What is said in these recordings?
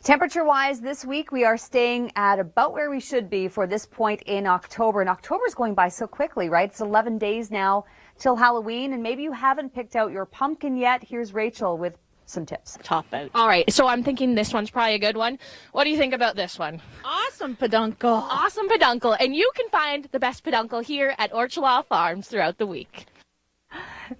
Temperature-wise, this week we are staying at about where we should be for this point in October. And October's going by so quickly, right? It's 11 days now till Halloween, and maybe you haven't picked out your pumpkin yet. Here's Rachel with some tips. Top out. All right, so I'm thinking this one's probably a good one. What do you think about this one? Awesome peduncle. Awesome peduncle. And you can find the best peduncle here at Orchelaw Farms throughout the week.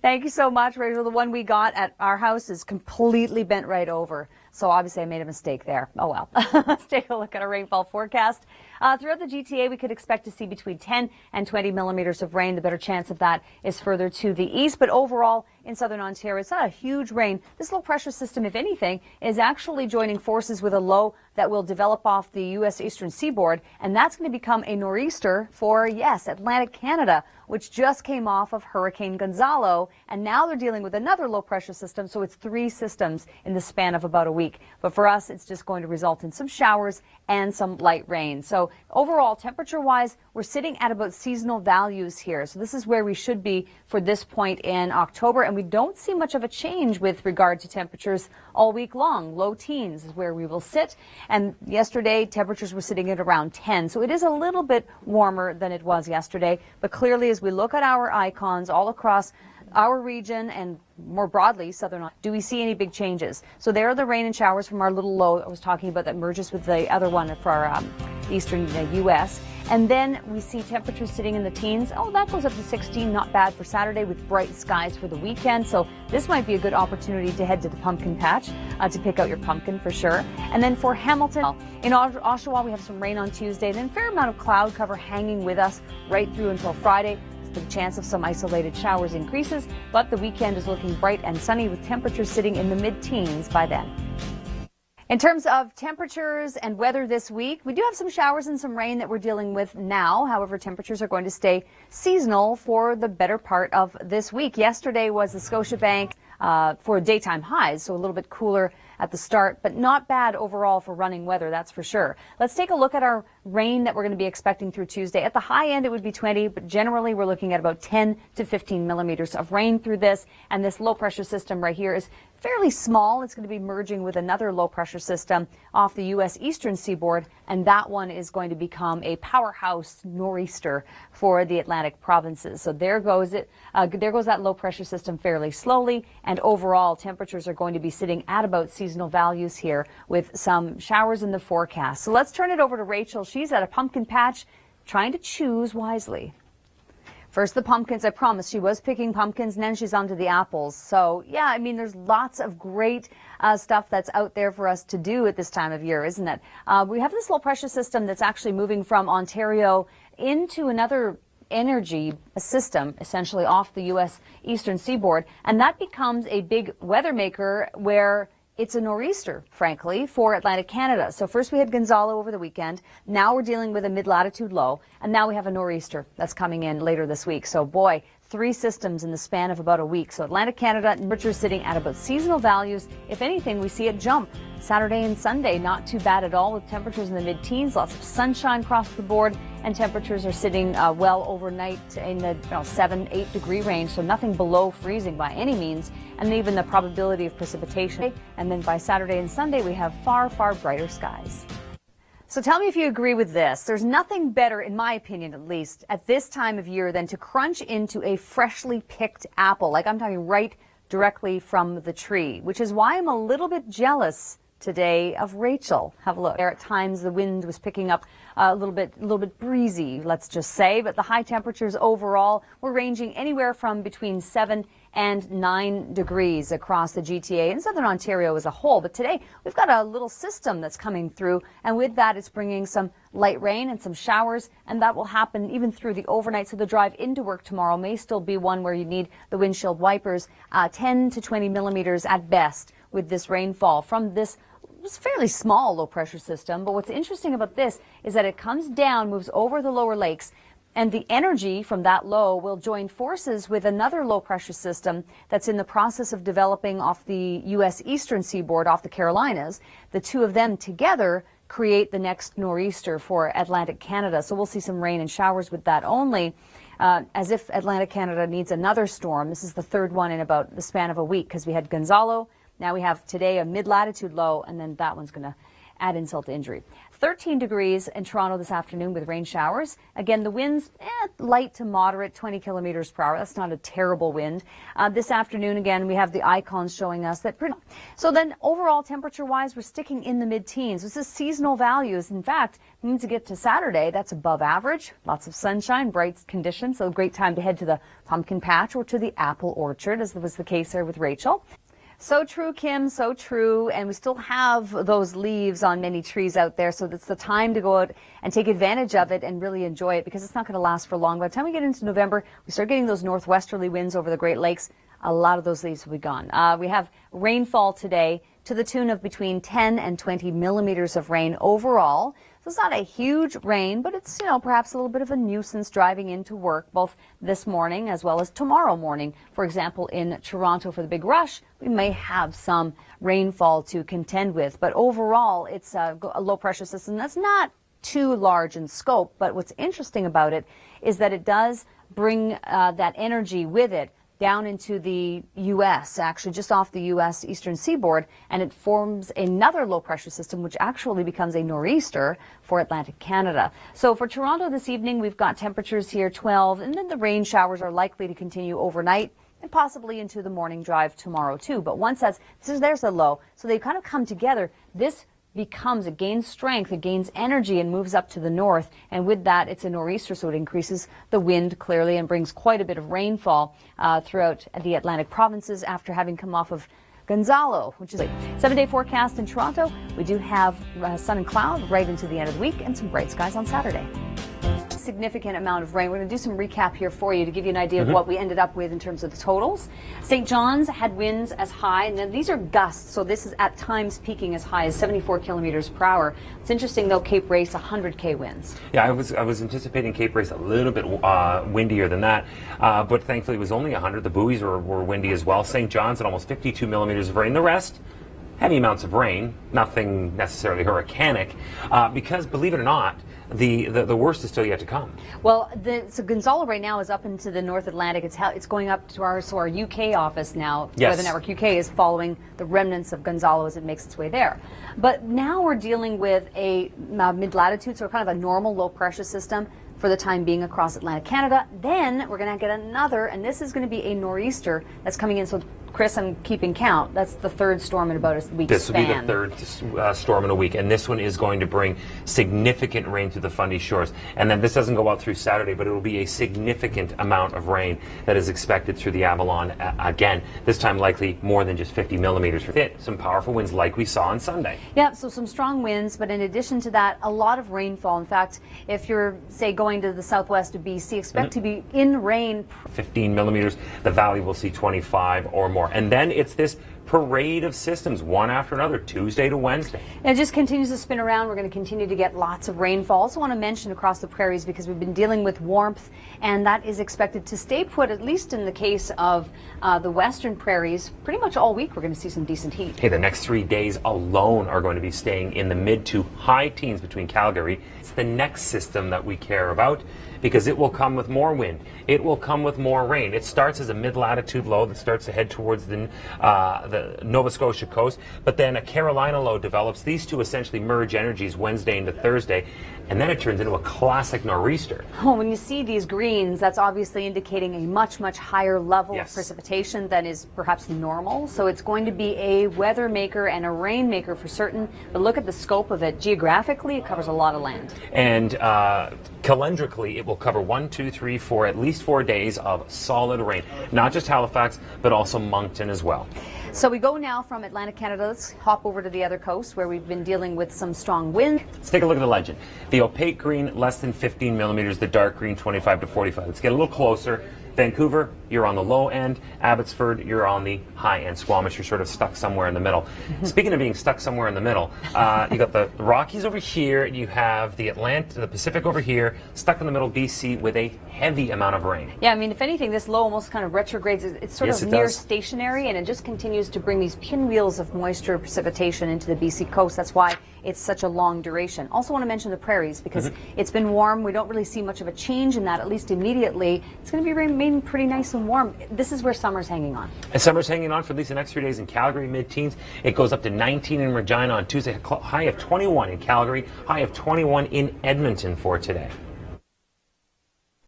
Thank you so much, Rachel. The one we got at our house is completely bent right over. So obviously I made a mistake there. Oh well. Let's take a look at our rainfall forecast. Throughout the GTA, we could expect to see between 10 and 20 millimeters of rain. The better chance of that is further to the east. But overall, in southern Ontario, it's not a huge rain. This low pressure system, if anything, is actually joining forces with a low that will develop off the U.S. eastern seaboard. And that's going to become a nor'easter for, yes, Atlantic Canada, which just came off of Hurricane Gonzalo. And now they're dealing with another low pressure system. So it's 3 systems in the span of about a week. But for us, it's just going to result in some showers and some light rain. So overall, temperature-wise, we're sitting at about seasonal values here. So this is where we should be for this point in October. And we don't see much of a change with regard to temperatures all week long. Low teens is where we will sit. And yesterday, temperatures were sitting at around 10. So it is a little bit warmer than it was yesterday. But clearly, as we look at our icons all across our region and more broadly, southern, do we see any big changes? So there are the rain and showers from our little low I was talking about that merges with the other one for our eastern U.S. And then we see temperatures sitting in the teens. Oh, that goes up to 16. Not bad for Saturday with bright skies for the weekend. So this might be a good opportunity to head to the pumpkin patch to pick out your pumpkin for sure. And then for Hamilton, in Oshawa, we have some rain on Tuesday. Then a fair amount of cloud cover hanging with us right through until Friday. The chance of some isolated showers increases, but the weekend is looking bright and sunny with temperatures sitting in the mid-teens by then. In terms of temperatures and weather this week, we do have some showers and some rain that we're dealing with now. However, temperatures are going to stay seasonal for the better part of this week. Yesterday was the Scotiabank for daytime highs, so a little bit cooler at the start, but not bad overall for running weather, that's for sure. Let's take a look at our rain that we're going to be expecting through Tuesday. At the high end, it would be 20, but generally we're looking at about 10 to 15 millimeters of rain through this, and this low pressure system right here is fairly small. It's going to be merging with another low pressure system off the U.S. eastern seaboard, and that one is going to become a powerhouse nor'easter for the Atlantic provinces. So there goes it. There goes that low pressure system fairly slowly, and overall temperatures are going to be sitting at about seasonal values here with some showers in the forecast. So let's turn it over to Rachel. She's at a pumpkin patch trying to choose wisely. First, the pumpkins. I promise she was picking pumpkins, and then she's on to the apples. So, yeah, I mean, there's lots of great stuff that's out there for us to do at this time of year, isn't it? We have this low pressure system that's actually moving from Ontario into another energy system, essentially off the U.S. eastern seaboard, and that becomes a big weather maker where it's a nor'easter, frankly, for Atlantic Canada. So first we had Gonzalo over the weekend. Now we're dealing with a mid-latitude low. And now we have a nor'easter that's coming in later this week. So boy, 3 systems in the span of about a week. So Atlantic Canada, temperatures sitting at about seasonal values. If anything, we see it jump Saturday and Sunday. Not too bad at all with temperatures in the mid-teens. Lots of sunshine across the board. And temperatures are sitting well overnight in the 7-8 degree range. So nothing below freezing by any means. And even the probability of precipitation. And then by Saturday and Sunday, we have far, far brighter skies. So tell me if you agree with this. There's nothing better, in my opinion at least, at this time of year than to crunch into a freshly picked apple. Like I'm talking right directly from the tree, which is why I'm a little bit jealous today of Rachel. Have a look. There at times the wind was picking up a little bit breezy, let's just say, but the high temperatures overall were ranging anywhere from between 7 and 9 degrees across the GTA and southern Ontario as a whole. But today we've got a little system that's coming through, and with that it's bringing some light rain and some showers, and that will happen even through the overnight. So the drive into work tomorrow may still be one where you need the windshield wipers, 10 to 20 millimeters at best with this rainfall from this fairly small low pressure system. But what's interesting about this is that it comes down, moves over the lower lakes, and the energy from that low will join forces with another low pressure system that's in the process of developing off the U.S. eastern seaboard, off the Carolinas. The two of them together create the next nor'easter for Atlantic Canada. So we'll see some rain and showers with that only. As if Atlantic Canada needs another storm. This is the third one in about the span of a week, because we had Gonzalo. Now we have today a mid-latitude low, and then that one's going to add insult to injury. 13 degrees in Toronto this afternoon with rain showers. Again, the winds light to moderate, 20 kilometers per hour. That's not a terrible wind. This afternoon, again, we have the icons showing us that. So then overall temperature-wise, we're sticking in the mid-teens. This is seasonal values. In fact, means to get to Saturday, that's above average. Lots of sunshine, bright conditions. So a great time to head to the pumpkin patch or to the apple orchard, as was the case there with Rachel. So true, Kim, so true. And we still have those leaves on many trees out there. So it's the time to go out and take advantage of it and really enjoy it, because it's not going to last for long. By the time we get into November, we start getting those northwesterly winds over the Great Lakes. A lot of those leaves will be gone. We have rainfall today to the tune of between 10 and 20 millimeters of rain overall. So it's not a huge rain, but it's, perhaps a little bit of a nuisance driving into work, both this morning as well as tomorrow morning. For example, in Toronto for the big rush, we may have some rainfall to contend with. But overall, it's a low pressure system that's not too large in scope. But what's interesting about it is that it does bring that energy with it down into the U.S., actually just off the U.S. eastern seaboard, and it forms another low-pressure system, which actually becomes a nor'easter for Atlantic Canada. So for Toronto this evening, we've got temperatures here 12, and then the rain showers are likely to continue overnight and possibly into the morning drive tomorrow too. But once there's a low, so they kind of come together. It gains strength, it gains energy and moves up to the north. And with that, it's a nor'easter, so it increases the wind clearly and brings quite a bit of rainfall throughout the Atlantic provinces after having come off of Gonzalo, which is a 7-day forecast in Toronto. We do have sun and cloud right into the end of the week and some bright skies on Saturday. Significant amount of rain. We're going to do some recap here for you to give you an idea of what we ended up with in terms of the totals. St. John's had winds as high, and then these are gusts, so this is at times peaking as high as 74 kilometers per hour. It's interesting though, Cape Race 100k winds. Yeah, I was anticipating Cape Race a little bit windier than that, but thankfully it was only 100. The buoys were windy as well. St. John's at almost 52 millimeters of rain. The rest, heavy amounts of rain, nothing necessarily hurricanic, because believe it or not, the worst is still yet to come. Well, so Gonzalo right now is up into the North Atlantic. It's going up to our UK office now. Yes. Weather Network UK is following the remnants of Gonzalo as it makes its way there. But now we're dealing with a mid-latitude, so kind of a normal low-pressure system for the time being across Atlantic Canada. Then we're going to get another, and this is going to be a nor'easter that's coming in. So, Chris, I'm keeping count. That's the third storm in about a week's This will span. be the third storm in a week, and this one is going to bring significant rain through the Fundy Shores. And then this doesn't go out through Saturday, but it will be a significant amount of rain that is expected through the Avalon again. This time likely more than just 50 millimeters. Some powerful winds like we saw on Sunday. Yeah, so some strong winds, but in addition to that, a lot of rainfall. In fact, if you're, say, going to the southwest of BC, expect to be in rain. 15 millimeters. The valley will see 25 or more. And then it's this parade of systems, one after another, Tuesday to Wednesday. And it just continues to spin around. We're going to continue to get lots of rainfall. Also want to mention across the prairies, because we've been dealing with warmth, and that is expected to stay put, at least in the case of the western prairies. Pretty much all week we're going to see some decent heat. Hey, the next 3 days alone are going to be staying in the mid to high teens between Calgary. It's the next system that we care about, because it will come with more wind. It will come with more rain. It starts as a mid-latitude low that starts to head towards the Nova Scotia coast, but then a Carolina low develops. These two essentially merge energies Wednesday into Thursday, and then it turns into a classic nor'easter. Oh, when you see these greens, that's obviously indicating a much, much higher level of precipitation than is perhaps normal. So it's going to be a weather maker and a rain maker for certain. But look at the scope of it. Geographically, it covers a lot of land. And calendrically, it will cover 1, 2, 3, 4, at least 4 days of solid rain. Not just Halifax, but also Moncton as well. So we go now from Atlantic Canada. Let's hop over to the other coast where we've been dealing with some strong wind. Let's take a look at the legend. The opaque green, less than 15 millimeters. The dark green, 25 to 45. Let's get a little closer. Vancouver, you're on the low end. Abbotsford, you're on the high end. Squamish, you're sort of stuck somewhere in the middle. Speaking of being stuck somewhere in the middle, you got the Rockies over here. You have the Pacific over here. Stuck in the middle, BC, with a heavy amount of rain. Yeah, I mean, if anything, this low almost kind of retrogrades. It's sort of near stationary, and it just continues to bring these pinwheels of moisture precipitation into the BC coast. That's why it's such a long duration. Also want to mention the prairies, because it's been warm. We don't really see much of a change in that, at least immediately. It's going to be getting pretty nice and warm. This is where summer's hanging on. And summer's hanging on for at least the next 3 days in Calgary, mid-teens. It goes up to 19 in Regina on Tuesday, high of 21 in Calgary, high of 21 in Edmonton for today.